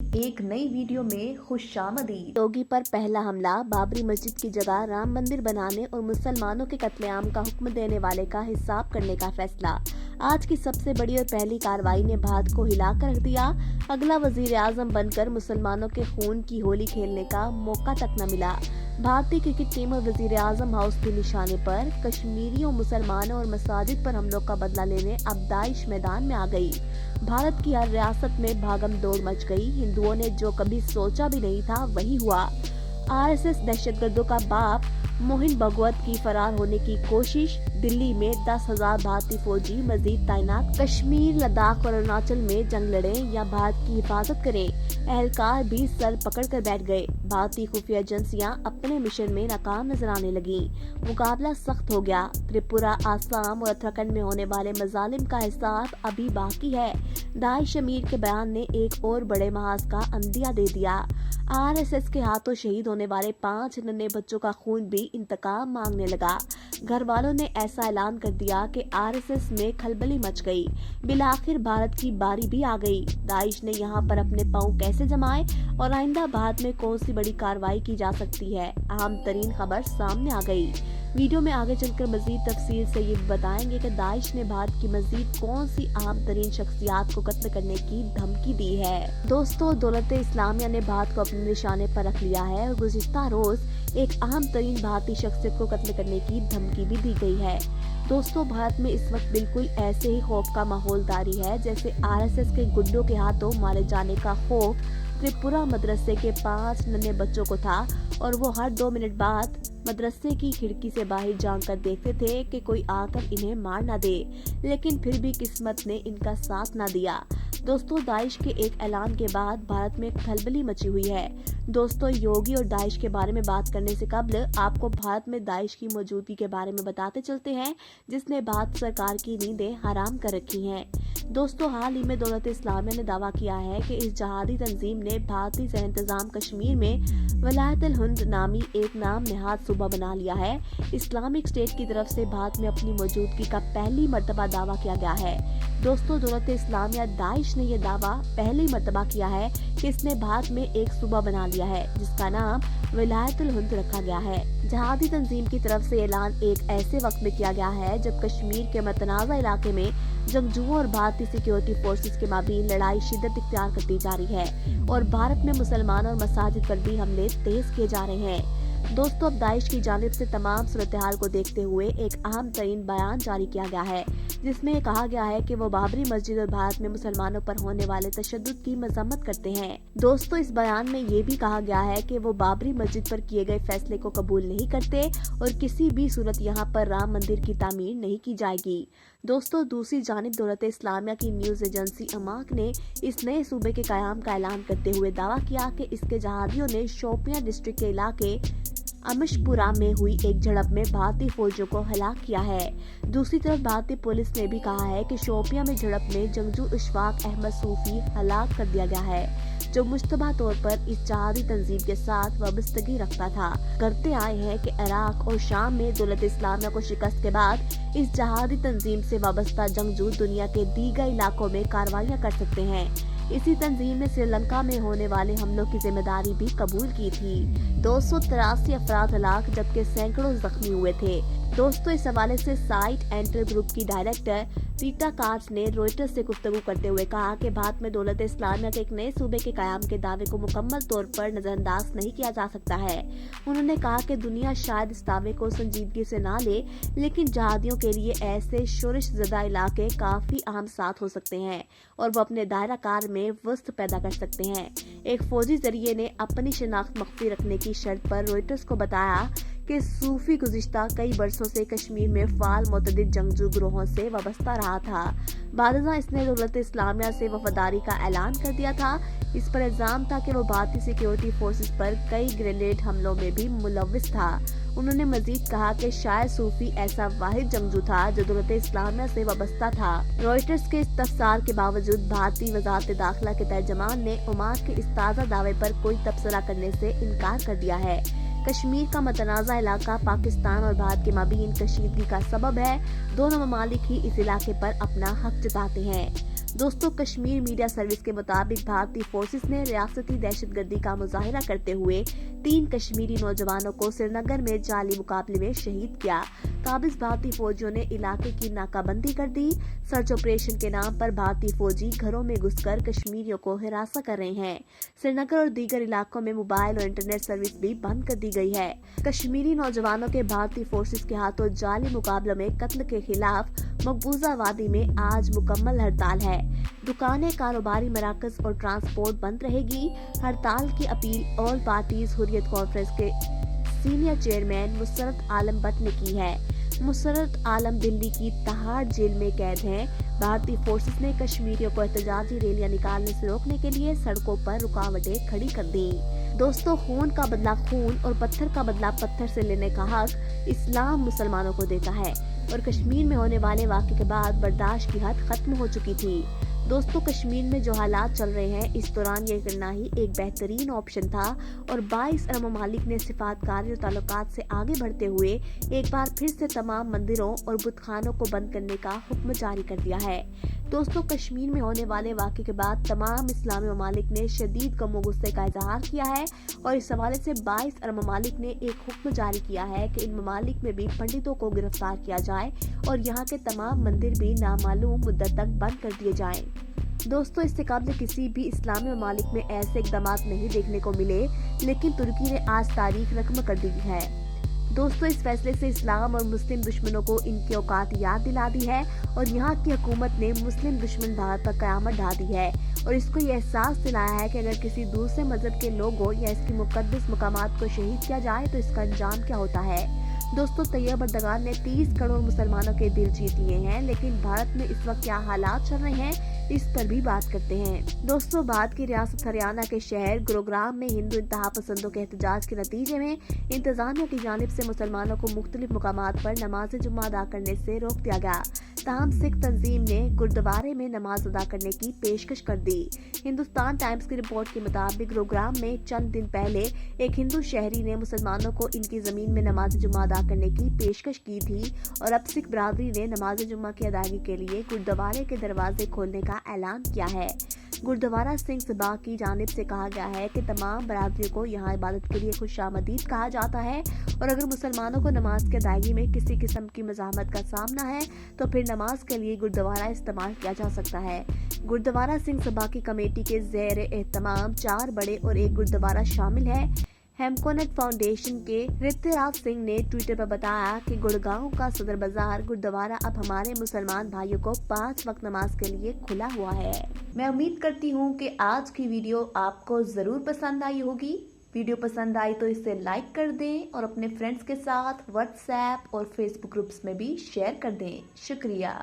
एक नई वीडियो में खुशामदीद। योगी पर पहला हमला, बाबरी मस्जिद की जगह राम मंदिर बनाने और मुसलमानों के कत्लेआम का हुक्म देने वाले का हिसाब करने का फैसला। आज की सबसे बड़ी और पहली कार्रवाई ने भारत को हिलाकर रख दिया। अगला वजीर आजम बनकर मुसलमानों के खून की होली खेलने का मौका तक न मिला। भारतीय क्रिकेट टीम और वजीर आजम हाउस के निशाने पर कश्मीरियों, मुसलमानों और मसाजिद पर हमलों का बदला लेने अब दाइश मैदान में आ गई। भारत की हर रियासत में भागम दौड़ मच गई। हिंदुओं ने जो कभी सोचा भी नहीं था वही हुआ। आरएसएस दहशतगर्दों का बाप मोहन भगवत की फरार होने की कोशिश। दिल्ली में 10,000 भारतीय फौजी मजीद तैनात। कश्मीर, लद्दाख और अरुणाचल में जंग लड़े या भारत की हिफाजत करें। एहलकार भी सर पकड़कर बैठ गए। भारतीय खुफिया एजेंसियां अपने मिशन में नाकाम नजर आने लगी। मुकाबला सख्त हो गया। त्रिपुरा, आसाम और उत्तराखंड में होने वाले मजालिम का हिसाब अभी बाकी है। दाइश अमीर के बयान ने एक और बड़े महाज का अंदिया दे दिया। आरएसएस के हाथों शहीद होने वाले 5 नन्हे बच्चों का खून भी इंतकाम मांगने लगा। घर वालों ने ऐसा ऐलान कर दिया कि आरएसएस में खलबली मच गई। बिलाखिर भारत की बारी भी आ गई। दाइश ने यहाँ पर अपने पांव कैसे जमाए और आइंदा भारत में कौन सी बड़ी कार्रवाई की जा सकती है, अहम तरीन खबर सामने आ गई। वीडियो में आगे चलकर मजीद तफसील से ये बताएंगे कि दाइश ने भारत की मजीद कौन सी अहम तरीन शख्सियात को कत्ल करने की धमकी दी है। दोस्तों, दौलत इस्लामिया ने भारत को अपने निशाने पर रख लिया है और गुज़िश्ता रोज एक अहम तरीन भारतीय शख्सियत को कत्ल करने की धमकी भी दी गई है। दोस्तों, भारत में इस वक्त बिल्कुल ऐसे ही खौफ का माहौल जारी है जैसे आरएसएस के गुंडों के हाथों मारे जाने का खौफ त्रिपुरा मदरसे के 5 नन्हे बच्चों को था और वो हर 2 मिनट बाद मदरसे की खिड़की से बाहर झांक कर देखते थे कि कोई आकर इन्हें मार ना दे, लेकिन फिर भी किस्मत ने इनका साथ ना दिया। दोस्तों, दाइश के एक ऐलान के बाद भारत में खलबली मची हुई है। दोस्तों, योगी और दाइश के बारे में बात करने से कबल आपको भारत में दाइश की मौजूदगी के बारे में बताते चलते हैं, जिसने भारत सरकार की नींदें हराम कर रखी हैं। दोस्तों, हाल ही में दौलत इस्लामिया ने दावा किया है कि इस जहादी तंजीम ने भारतीय सह इंतजाम कश्मीर में वलायतुल हिंद नामी एक नाम नहाद सूबा बना लिया है। इस्लामिक स्टेट की तरफ से भारत में अपनी मौजूदगी का पहली मर्तबा दावा किया गया है। दोस्तों, दौलत इस्लामिया दाइश ने यह दावा पहली मर्तबा किया है कि इसने भारत में एक सूबा बना लिया है जिसका नाम वलायतुल हिंद रखा गया है। जहादी तंजीम की तरफ से ऐलान एक ऐसे वक्त में किया गया है जब कश्मीर के मतनाज़ा इलाके में जंगजुओं और भारतीय सिक्योरिटी फोर्सेस के माबीन लड़ाई शिद्दत इख्तियार करती जा रही है और भारत में मुसलमानों और मसाजिद पर भी हमले तेज किए जा रहे हैं। दोस्तों, अब दाइश की जानिब से तमाम सूरत-ए-हाल को देखते हुए एक अहम तरीन बयान जारी किया गया है जिसमें कहा गया है कि वो बाबरी मस्जिद और भारत में मुसलमानों पर होने वाले तशद्दुद की मजम्मत करते हैं। दोस्तों, इस बयान में ये भी कहा गया है कि वो बाबरी मस्जिद पर किए गए फैसले को कबूल नहीं करते और किसी भी सूरत यहाँ पर राम मंदिर की तामीर नहीं की जाएगी। दोस्तों, दूसरी जानिब दौलत इस्लामिया की न्यूज एजेंसी अमाक ने इस नए सूबे के कयाम का ऐलान करते हुए दावा किया कि इसके जहादियों ने शोपियां डिस्ट्रिक्ट के इलाके अमशपुरा में हुई एक झड़प में भारतीय फौजियों को हलाक किया है। दूसरी तरफ भारतीय पुलिस ने भी कहा है कि शोपियां में झड़प में जंगजू इशफाक अहमद सूफी हलाक कर दिया गया है, जो मुश्तबा तौर पर इस जहादी तंजीम के साथ वाबस्तगी रखता था। करते आए हैं कि इराक और शाम में दौलत इस्लामिया को शिकस्त के बाद इस जहादी तंजीम से वाबस्ता जंगजू दुनिया के दीगर इलाकों में कार्रवाइयां कर सकते हैं। इसी तंजीम ने श्रीलंका में होने वाले हमलों की जिम्मेदारी भी कबूल की थी। 283 अफराद हलाक जबकि सैकड़ों जख्मी हुए थे। दोस्तों, इस हवाले से साइट एंटर ग्रुप की डायरेक्टर रीटा कार्स ने रॉयटर्स से गुफ्तगू करते हुए कहा कि भारत में दौलत इस्लामिया के एक नए सूबे के कयाम के दावे को मुकम्मल तौर पर नजरअंदाज नहीं किया जा सकता है। उन्होंने कहा कि दुनिया शायद इस दावे को संजीदगी से ना ले, लेकिन जहादियों के लिए ऐसे शोरिश ज़दा इलाके काफी अहम साथ हो सकते हैं और वो अपने दायरा कार में वस्त पैदा कर सकते हैं। एक फौजी जरिए ने अपनी शिनाख्त मख्फी रखने की शर्त पर रॉयटर्स को बताया कि सूफी गुज़िश्ता कई बरसों से कश्मीर में फाल मुतअद्दिद जंगजू ग्रोहों से वाबस्ता रहा था। बादशाह इसने दौलत इस्लामिया से वफादारी का ऐलान कर दिया था। इस पर इल्जाम था कि वो भारतीय सिक्योरिटी फोर्सेस पर कई ग्रेनेड हमलों में भी मुलव्विस था। उन्होंने मजीद कहा कि शायद सूफी ऐसा वाहिद जंगजू था जो दौलत इस्लामिया से वाबस्ता था। रॉयटर्स के इस तफसार के बावजूद भारतीय वजारत दाखिला के तर्जमान ने उमार के इस ताज़ा दावे पर कोई तबसरा करने से इनकार कर दिया है। कश्मीर का मतनाज़ा इलाका पाकिस्तान और भारत के माबीन कशीदगी का सबब है। दोनों ममालिक ही इस इलाके पर अपना हक जताते हैं। दोस्तों, कश्मीर मीडिया सर्विस के मुताबिक भारतीय फोर्सेस ने रियासती दहशतगर्दी का मुजाहिरा करते हुए 3 कश्मीरी नौजवानों को श्रीनगर में जाली मुकाबले में शहीद किया। काबिज भारतीय फौजियों ने इलाके की नाकाबंदी कर दी। सर्च ऑपरेशन के नाम पर भारतीय फौजी घरों में घुसकर कश्मीरियों को हिरासत कर रहे हैं। श्रीनगर और दीगर इलाकों में मोबाइल और इंटरनेट सर्विस भी बंद कर दी गई है। कश्मीरी नौजवानों के भारतीय फोर्सेस के हाथों जाली मुकाबलों में कत्ल के खिलाफ मकबूजा वादी में आज मुकम्मल हड़ताल है। दुकानें, कारोबारी मराकज और ट्रांसपोर्ट बंद रहेगी। हड़ताल की appeal all parties Hurriyat conference के सीनियर चेयरमैन मुसर्रत आलम भट्ट ने की है। मुसर्रत आलम दिल्ली की तिहाड़ जेल में कैद हैं। भारतीय फोर्सेस ने कश्मीरियों को एहतजाजी रैलियां निकालने से रोकने के लिए सड़कों पर रुकावटें खड़ी कर दी। दोस्तों, खून का बदला खून और पत्थर का बदला पत्थर से लेने का हक इस्लाम मुसलमानों को देता है और कश्मीर में होने वाले वाक़े के बाद बर्दाश्त की हद खत्म हो चुकी थी। दोस्तों, कश्मीर में जो हालात चल रहे हैं, इस दौरान ये करना ही एक बेहतरीन ऑप्शन था और 22 अरब ममालिक ने सिफातकारी और ताल्लुकात से आगे बढ़ते हुए एक बार फिर से तमाम मंदिरों और बुतखानों को बंद करने का हुक्म जारी कर दिया है। दोस्तों, कश्मीर में होने वाले वाक़े के बाद तमाम इस्लामी ममालिक ने शदीद गम गुस्से का इजहार किया है और इस हवाले से 22 अरब ममालिक ने एक हुक्म जारी किया है कि इन ममालिक में भी पंडितों को गिरफ्तार किया जाए और यहाँ के तमाम मंदिर भी नामालूम मुद्दत तक बंद कर दिए जाएं। दोस्तों, इससे कबल किसी भी इस्लामी ममालिक में ऐसे इक़दाम नहीं देखने को मिले, लेकिन तुर्की ने आज तारीख रकम कर दी है। दोस्तों, इस फैसले से इस्लाम और मुस्लिम दुश्मनों को इनकी औकात याद दिला दी है और यहाँ की हुकूमत ने मुस्लिम दुश्मन भारत पर क़यामत ढा दी है और इसको ये एहसास दिलाया है कि अगर किसी दूसरे मजहब के लोगों या इसकी मुक़द्दस मकामात को शहीद किया जाए तो इसका अंजाम क्या होता है। दोस्तों, तैयब अर्दगान ने 30 करोड़ मुसलमानों के दिल जीत लिए हैं, लेकिन भारत में इस वक्त क्या हालात चल रहे हैं, इस पर भी बात करते हैं। दोस्तों, भारत की रियासत हरियाणा के शहर गुरुग्राम में हिंदू इंतहा पसंदों के एहतजाज के नतीजे में इंतजामिया की जानिब से मुसलमानों को मुख्तलिफ मुकामात पर नमाज जुम्मा अदा करने से रोक दिया गया। ताहम सिख तंजीम ने गुरुद्वारे में नमाज अदा करने की पेशकश कर दी। हिंदुस्तान टाइम्स की रिपोर्ट के मुताबिक गुरुग्राम में चंद दिन पहले एक हिंदू शहरी ने मुसलमानों को इनकी जमीन में नमाज जुम्मा अदा करने की पेशकश की थी और अब सिख बरादरी ने नमाज जुम्मा की अदायगी के लिए गुरुद्वारे के दरवाजे खोलने का ऐलान किया है। गुरुद्वारा सिंह सभा की जानिब से कहा गया है कि तमाम बरादरियों को यहाँ इबादत के लिए खुशामदीद कहा जाता है और अगर मुसलमानों को नमाज की अदायगी में किसी किस्म की मज़ाहमत का सामना है तो फिर नमाज के लिए गुरुद्वारा इस्तेमाल किया जा सकता है। गुरुद्वारा सिंह सभा की कमेटी के ज़ेर एहतमाम 4 बड़े और एक गुरुद्वारा शामिल है। हेमकोनेट फाउंडेशन के ऋतुराज सिंह ने ट्विटर पर बताया कि गुड़गांव का सदर बाजार गुरुद्वारा अब हमारे मुसलमान भाइयों को 5 वक्त नमाज के लिए खुला हुआ है। मैं उम्मीद करती हूँ कि आज की वीडियो आपको ज़रूर पसंद आई होगी। वीडियो पसंद आई तो इसे लाइक कर दें और अपने फ्रेंड्स के साथ व्हाट्सएप और फेसबुक ग्रुप्स में भी शेयर कर दें। शुक्रिया।